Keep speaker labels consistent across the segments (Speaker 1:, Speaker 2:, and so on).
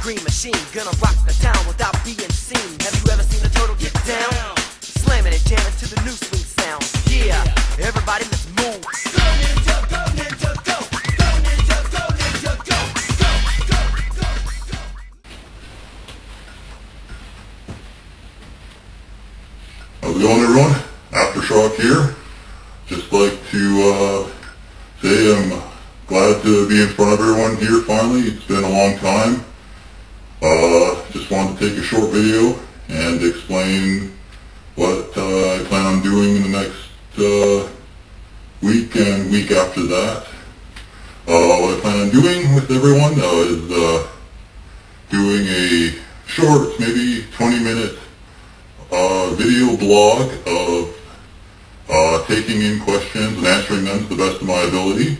Speaker 1: green machine, gonna rock the town without being seen. Have you ever seen a turtle get down? Slamming and jamming to the new swing sound. Yeah, everybody let's move. Go ninja, go ninja, go. Go ninja, go ninja, go. Go, go, go, go.
Speaker 2: How's it going, everyone? Aftershock here. Just like to say I'm glad to be in front of everyone here finally. It's been a long time. Just wanted to take a short video and explain what I plan on doing in the next week and week after that. What I plan on doing with everyone is doing a short, maybe 20-minute video blog of taking in questions and answering them to the best of my ability.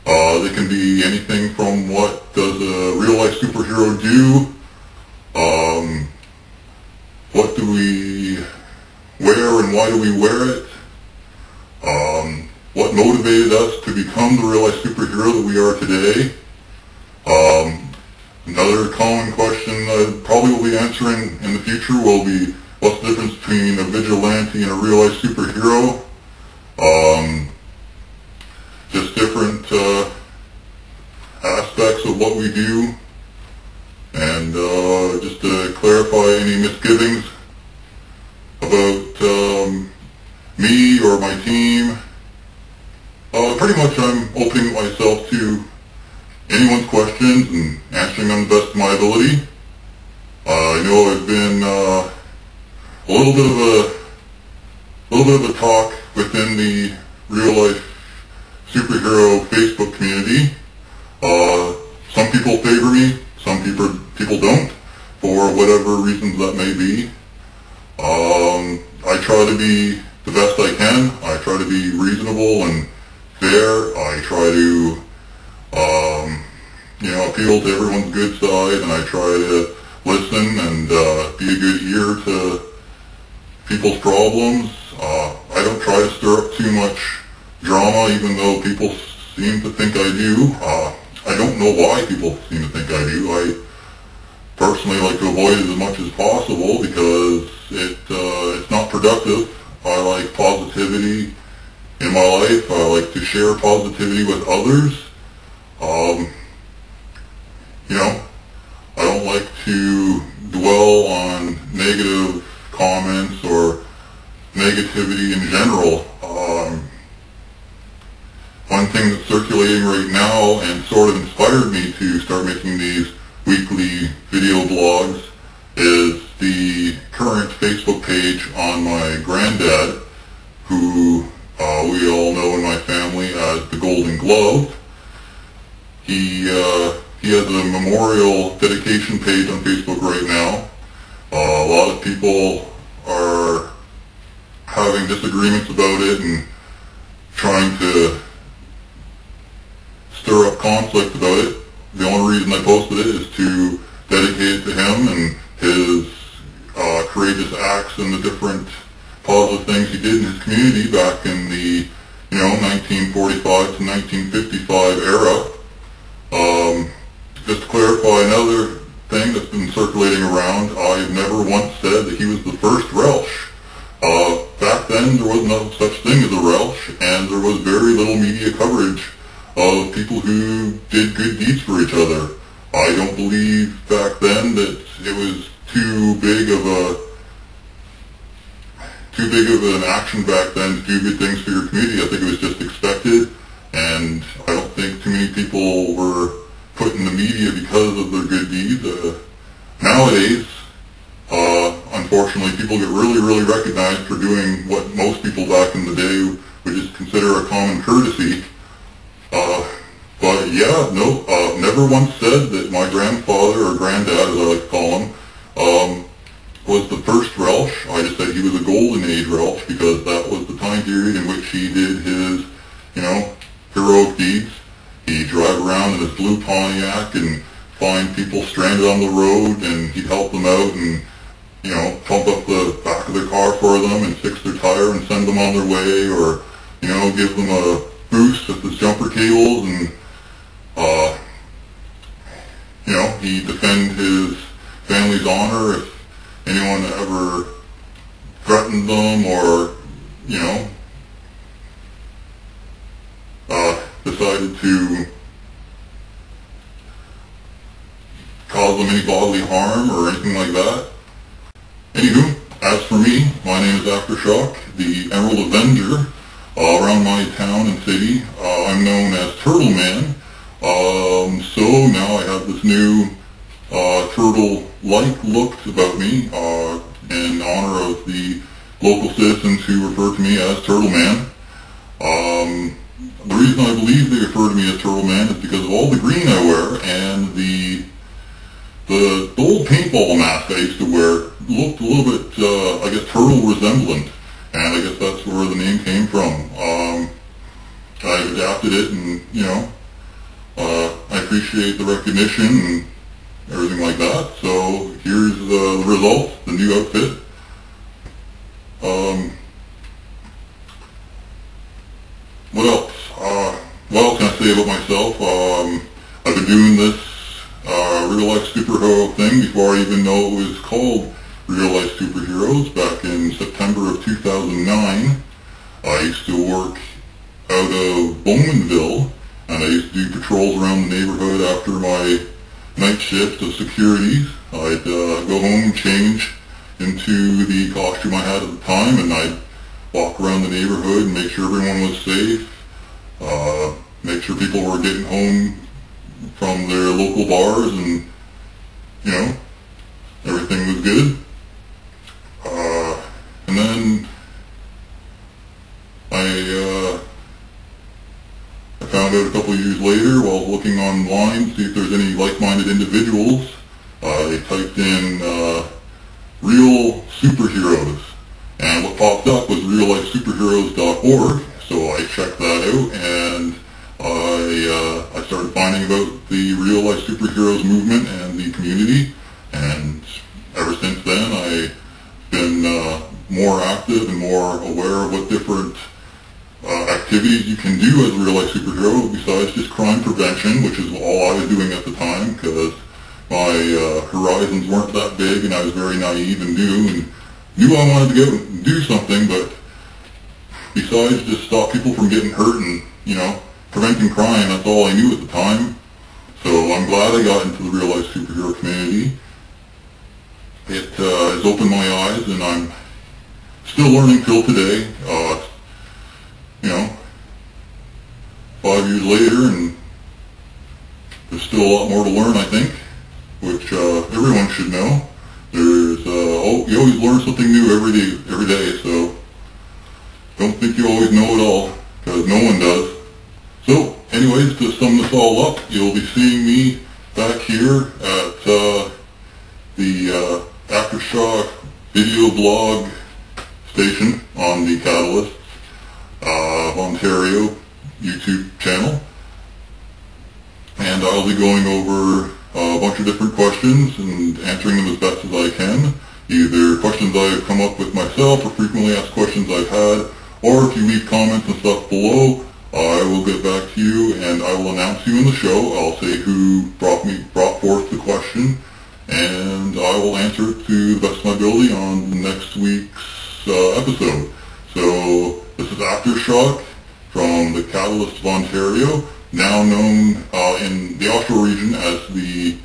Speaker 2: They can be anything from what does a real-life superhero do, what do we wear and why do we wear it, what motivated us to become the real-life superhero that we are today. Another common question I probably will be answering in the future will be, what's the difference between a vigilante and a real-life superhero? Just different aspects of what we do, and just to clarify any misgivings about me or my team. Pretty much I'm opening myself to anyone's questions and answering them the best of my ability. I know I've been a little bit of a talk within the real life superhero Facebook community. Some people favor me, some people don't, for whatever reasons that may be. I try to be the best I can. I try to be reasonable and fair. I try to appeal to everyone's good side, and I try to listen and be a good ear to people's problems. I don't try to stir up too much drama, even though people seem to think I do. I don't know why people seem to think I do. I personally like to avoid it as much as possible because it's not productive. I like positivity in my life. I like to share positivity with others. I don't like to dwell on negative comments or negativity in general. One thing that's circulating right now and sort of inspired me to start making these weekly video blogs is the current Facebook page on my granddad, who we all know in my family as the Golden Glove. He has a memorial dedication page on Facebook right now. A lot of people are having disagreements about it and trying to stir up conflict about it. The only reason I posted it is to dedicate it to him and his courageous acts and the different positive things he did in his community back in the 1945 to 1955 era. Just to clarify another thing that's been circulating around, I've never once said that he was the first RLSH. Back then there was no such thing as a RLSH, and there was very little media coverage of people who did good deeds for each other. I don't believe back then that it was too big of an action back then to do good things for your community. I think it was just expected, and I don't think too many people were put in the media because of their good deeds. Nowadays, unfortunately, people get really recognized for doing what most people back in the day would just consider a common courtesy. But yeah, no, never once said that my grandfather, or granddad as I like to call him, was the first RLSH. I just said he was a golden age RLSH because that was the time period in which he did his, heroic deeds. He'd drive around in his blue Pontiac and find people stranded on the road, and he'd help them out and, pump up the back of their car for them and fix their tire and send them on their way, or, give them a boost with his jumper cables and, he defend his family's honor if anyone ever threatened them or, you know, decided to cause them any bodily harm or anything like that. Anywho, as for me, my name is Aftershock, the Emerald Avenger. Around my town and city, I'm known as Turtleman. So now I have this new turtle-like look about me in honor of the local citizens who refer to me as Turtleman. The reason I believe they refer to me as Turtleman is because of all the green I wear, and the old paintball mask I used to wear looked a little bit, I guess, turtle resemblant, and I guess that's where the name came from. I've adapted it, and, you know, I appreciate the recognition and everything like that. So here's the results, the new outfit. What else can I say about myself? I've been doing this real-life superhero thing before I even know it was called Real-Life Superheroes back in September of 2009. I used to work out of Bowmanville, and I used to do patrols around the neighborhood after my night shift of security. I'd go home and change into the costume I had at the time, and I'd walk around the neighborhood and make sure everyone was safe, make sure people were getting home from their local bars, and, you know, everything was good. And then I found out a couple of years later, while looking online to see if there's any like-minded individuals, I typed in real superheroes, and what popped up was reallifesuperheroes.org, so I checked that out, and I started finding about the real-life superheroes movement and the community, and ever since then I've been more active and more aware of what different activities you can do as a real-life superhero besides just crime prevention, which is all I was doing at the time, because my horizons weren't that big, and I was very naive and new, and knew I wanted to go and do something, but besides just stop people from getting hurt and, you know, preventing crime, that's all I knew at the time. So I'm glad I got into the real-life superhero community. It has opened my eyes, and I'm still learning till today. You know, 5 years later, and there's still a lot more to learn, I think, which everyone should know. There's you always learn something new every day, so don't think you always know it all, because no one does. So, anyways, to sum this all up, you'll be seeing me back here at the Aftershock Video Blog station on the Katalyst Ontario YouTube channel, and I'll be going over a bunch of different questions and answering them as best as I can, either questions I've come up with myself or frequently asked questions I've had, or if you leave comments and stuff below, I will get back to you and I will announce you in the show. I'll say who brought forth the question, and I will answer it to the best of my ability on next week's episode. So this is Aftershock from the Katalyst of Ontario, now known in the Oshawa region as the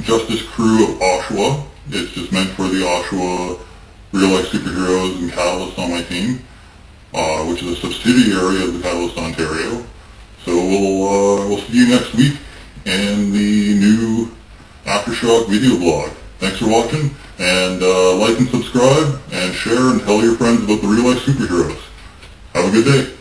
Speaker 2: Justice Crew of Oshawa. It's just meant for the Oshawa real-life superheroes and Katalysts on my team, which is a subsidiary of the Katalyst Ontario. So we'll see you next week in the new Aftershock video blog. Thanks for watching, and like and subscribe, and share and tell your friends about the real-life superheroes. Have a good day.